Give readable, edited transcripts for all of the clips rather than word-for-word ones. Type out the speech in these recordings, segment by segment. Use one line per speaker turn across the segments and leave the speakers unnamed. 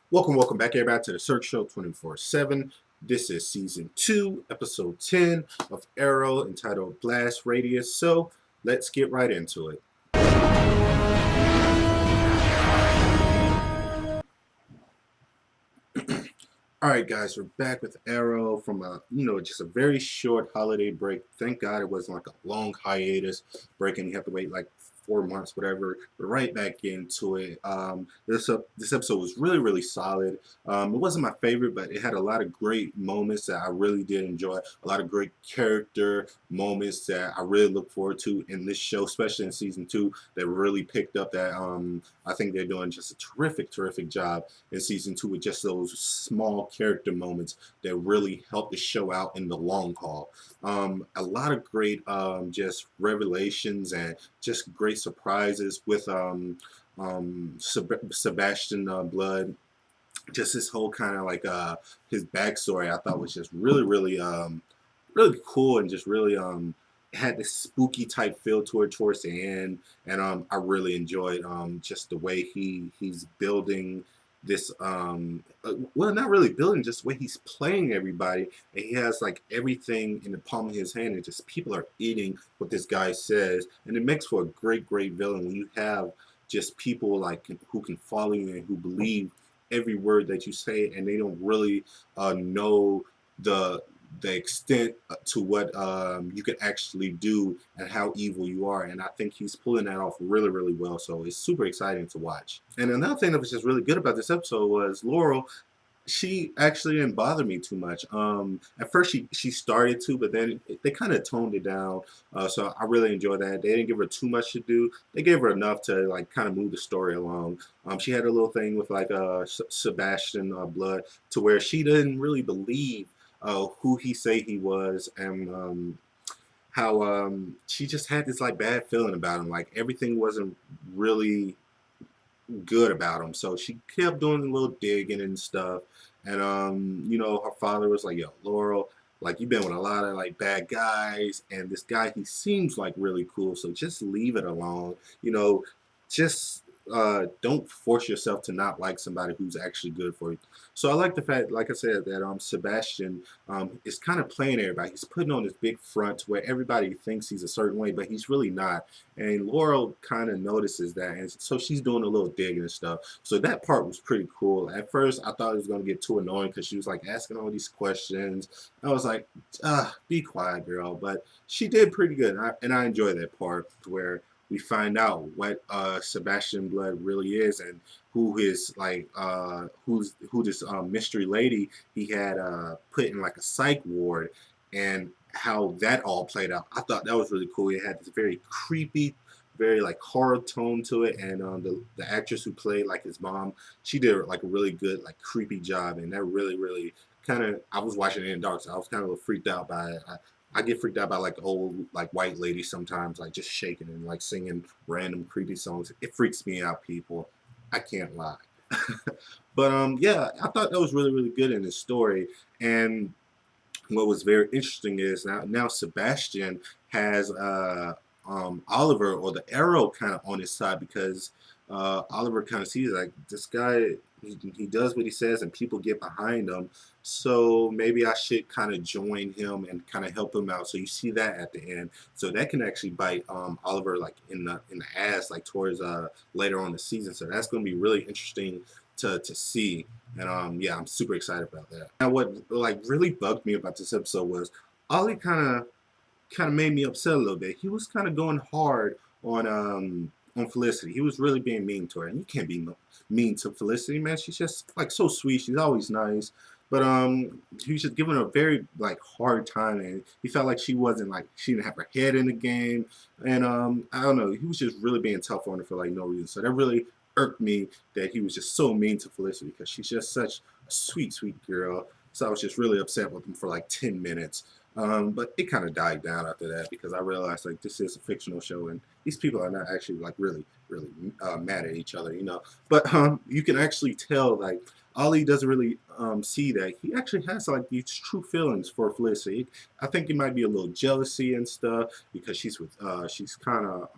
Welcome back, everybody, to the Search Show 24/7. This is season 2, episode 10 of Arrow, entitled Blast Radius. So let's get right into it. All right, guys, we're back with Arrow from just a very short holiday break. Thank God it wasn't like a long hiatus break, and you have to wait like 4 months, whatever. We're right back into it. This episode was really solid. It wasn't my favorite, but it had a lot of great moments that I really did enjoy. A lot of great character moments that I really look forward to in this show, especially in season 2. That really picked up. That I think they're doing just a terrific job in season 2 with just those small character moments that really help the show out in the long haul. A lot of great just revelations and just great surprises with Sebastian Blood. Just this whole kind of like his backstory I thought was just really cool, and just really had this spooky type feel to it towards the end. And I really enjoyed just the way he's building this well, not really building, just the way he's playing everybody. And he has like everything in the palm of his hand, and just people are eating what this guy says. And it makes for a great villain when you have just people like who can follow you and who believe every word that you say, and they don't really know the extent to what you can actually do and how evil you are. And I think he's pulling that off really well. So it's super exciting to watch. And another thing that was just really good about this episode was Laurel. She actually didn't bother me too much. At first she started to, but then they kind of toned it down. So I really enjoyed that. They didn't give her too much to do. They gave her enough to like kind of move the story along. She had a little thing with like Sebastian Blood, to where she didn't really believe who he say he was, and how she just had this like bad feeling about him. Like everything wasn't really good about him. So she kept doing a little digging and stuff. And her father was like, "Yo, Laurel, like you've been with a lot of like bad guys, and this guy, he seems like really cool. So just leave it alone. Just don't force yourself to not like somebody who's actually good for you." So I like the fact, like I said, that Sebastian is kind of playing everybody. He's putting on this big front where everybody thinks he's a certain way, but he's really not. And Laurel kind of notices that, and so she's doing a little digging and stuff. So that part was pretty cool. At first, I thought it was going to get too annoying because she was like asking all these questions. I was like, be quiet, girl. But she did pretty good, and I enjoy that part where we find out what Sebastian Blood really is, and who his like who this mystery lady he had put in like a psych ward, and how that all played out. I thought that was really cool. It had this very creepy, very like horror tone to it, and the actress who played like his mom, she did like a really good like creepy job, and that really kind of, I was watching it in the dark, so I was kind of a little freaked out by it. I get freaked out by like old like white ladies sometimes, like just shaking and like singing random creepy songs. It freaks me out, people. I can't lie. But yeah, I thought that was really good in this story. And what was very interesting is now Sebastian has Oliver, or the Arrow, kind of on his side, because Oliver kind of sees like this guy, he does what he says and people get behind him, so maybe I should kind of join him and kind of help him out. So you see that at the end, so that can actually bite Oliver like in the ass, like towards later on the season. So that's going to be really interesting to see. And yeah, I'm super excited about that. Now what like really bugged me about this episode was Ollie kind of made me upset a little bit. He was kind of going hard on Felicity. He was really being mean to her, and you can't be mean to Felicity, man. She's just like so sweet. She's always nice, but he was just giving her a very like hard time, and he felt like she wasn't like, she didn't have her head in the game, and I don't know. He was just really being tough on her for like no reason. So that really irked me, that he was just so mean to Felicity, because she's just such a sweet girl. So I was just really upset with him for like 10 minutes. But it kind of died down after that, because I realized like this is a fictional show, and these people are not actually like really mad at each other, But you can actually tell like Ollie doesn't really see that he actually has like these true feelings for Felicity. I think it might be a little jealousy and stuff, because she's kind of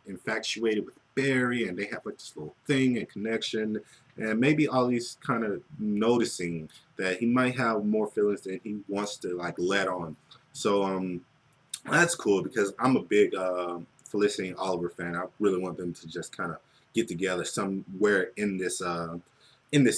infatuated with Barry, and they have like this little thing and connection. and maybe Ollie's kind of noticing that he might have more feelings than he wants to like let on. So that's cool because I'm a big Felicity and Oliver fan. I really want them to just kind of get together somewhere in this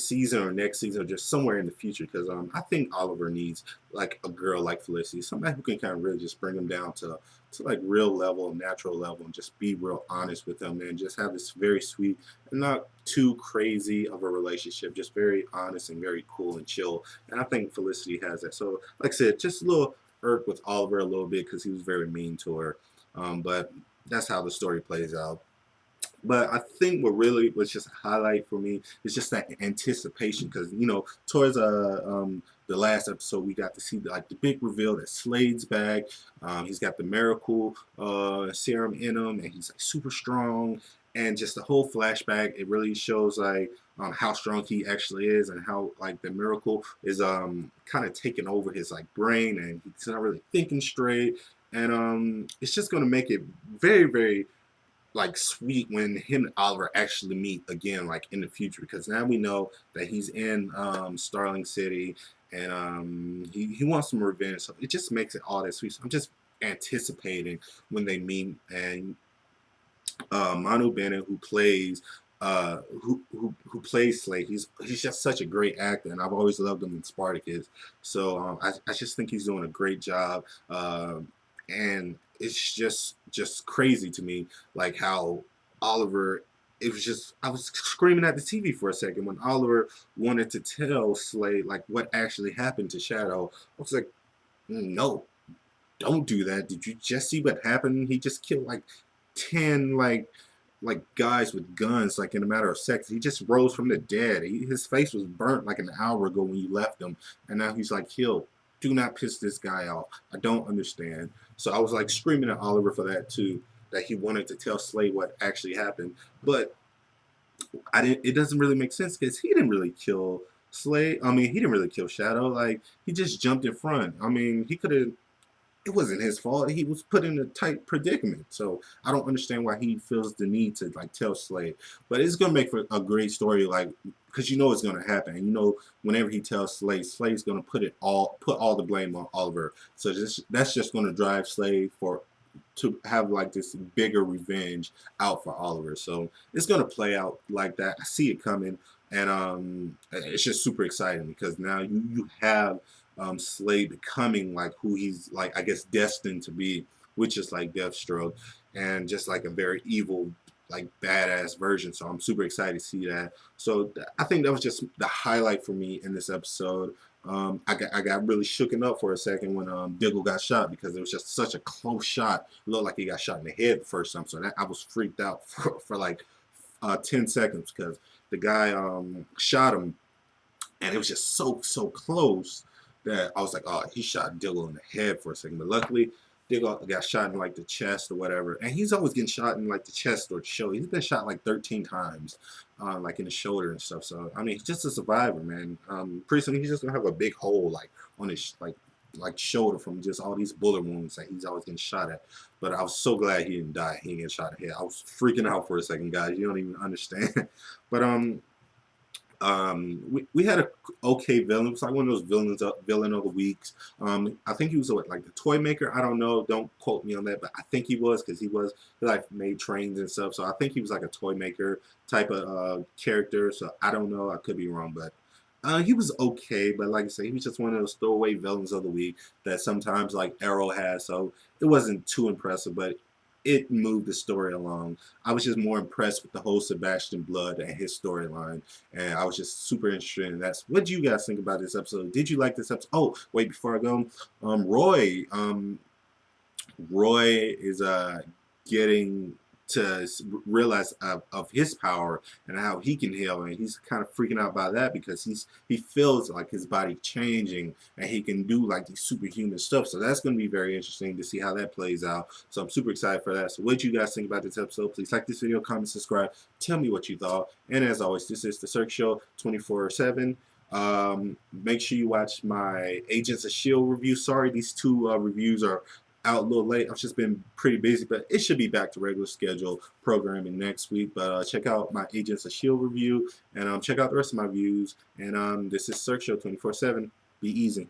season or next season or just somewhere in the future because I think Oliver needs like a girl like Felicity, somebody who can kind of really just bring him down to like real level, natural level, and just be real honest with them and just have this very sweet and not too crazy of a relationship, just very honest and very cool and chill. And I think Felicity has that. So like I said, just a little irk with Oliver a little bit because he was very mean to her. But that's how the story plays out. But I think what really was just a highlight for me is just that anticipation because towards the last episode we got to see like the big reveal that Slade's back. He's got the miracle serum in him and he's like super strong, and just the whole flashback it really shows like how strong he actually is and how like the miracle is kind of taking over his like brain and he's not really thinking straight, and it's just gonna make it very very like sweet when him and Oliver actually meet again, like in the future, because now we know that he's in Starling City and he wants some revenge. So it just makes it all that sweet. So I'm just anticipating when they meet, and Manu Bennett, who plays who plays Slade, he's just such a great actor, and I've always loved him in Spartacus. So I just think he's doing a great job. And it's just crazy to me like how Oliver, it was just I was screaming at the TV for a second when Oliver wanted to tell Slade like what actually happened to Shadow. I was like, no, don't do that. Did you just see what happened? He just killed like 10 like guys with guns like in a matter of seconds. He just rose from the dead. His face was burnt like an hour ago when you left him, and now he's like healed. Do not piss this guy off. I don't understand. So I was like screaming at Oliver for that too, that he wanted to tell Slade what actually happened. But I didn't. It doesn't really make sense because he didn't really kill Slade. I mean, he didn't really kill Shadow. Like he just jumped in front. I mean, he could have. It wasn't his fault. He was put in a tight predicament. So I don't understand why he feels the need to like tell Slade. But it's gonna make for a great story, like because you know it's gonna happen. And you know whenever he tells Slade, Slade's gonna put all the blame on Oliver. So that's just gonna drive Slade to have like this bigger revenge out for Oliver. So it's gonna play out like that. I see it coming, and it's just super exciting because now you have Slade becoming like who he's like I guess destined to be, which is like Deathstroke, and just like a very evil like badass version. So I'm super excited to see that. So I think that was just the highlight for me in this episode. I got really shooken up for a second when Diggle got shot because it was just such a close shot. It looked like he got shot in the head the first time. So that I was freaked out for like 10 seconds because the guy shot him and it was just so close that I was like, oh, he shot Diggle in the head for a second. But luckily, Diggle got shot in like the chest or whatever. And he's always getting shot in like the chest or the shoulder. He's been shot like 13 times, like in the shoulder and stuff. So I mean, he's just a survivor, man. Pretty soon he's just gonna have a big hole like on his like shoulder from just all these bullet wounds that he's always getting shot at. But I was so glad he didn't die. He didn't get shot in the head. I was freaking out for a second, guys. You don't even understand. But we had a okay villain. It was like one of those villain of the weeks. I think he was like the toy maker. I don't know. Don't quote me on that, but I think he was because he like made trains and stuff. So I think he was like a toy maker type of character. So I don't know. I could be wrong, but he was okay. But like I said, he was just one of those throwaway villains of the week that sometimes like Arrow has. So it wasn't too impressive, but it moved the story along. I was just more impressed with the whole Sebastian Blood and his storyline, and I was just super interested in that. So what do you guys think about this episode? Did you like this episode? Oh, wait, before I go, Roy is getting to realize of his power and how he can heal, and he's kind of freaking out by that because he feels like his body changing and he can do like these superhuman stuff. So that's going to be very interesting to see how that plays out. So I'm super excited for that. So what do you guys think about this episode? Please like this video, comment, subscribe, tell me what you thought. And as always, this is the Cirque Show 24/7. Make sure you watch my Agents of S.H.I.E.L.D. review. Sorry, these two reviews are out a little late. I've just been pretty busy, but it should be back to regular schedule programming next week. But check out my Agents of S.H.I.E.L.D. review, and check out the rest of my views. And this is Cirque Show 24/7. Be easy.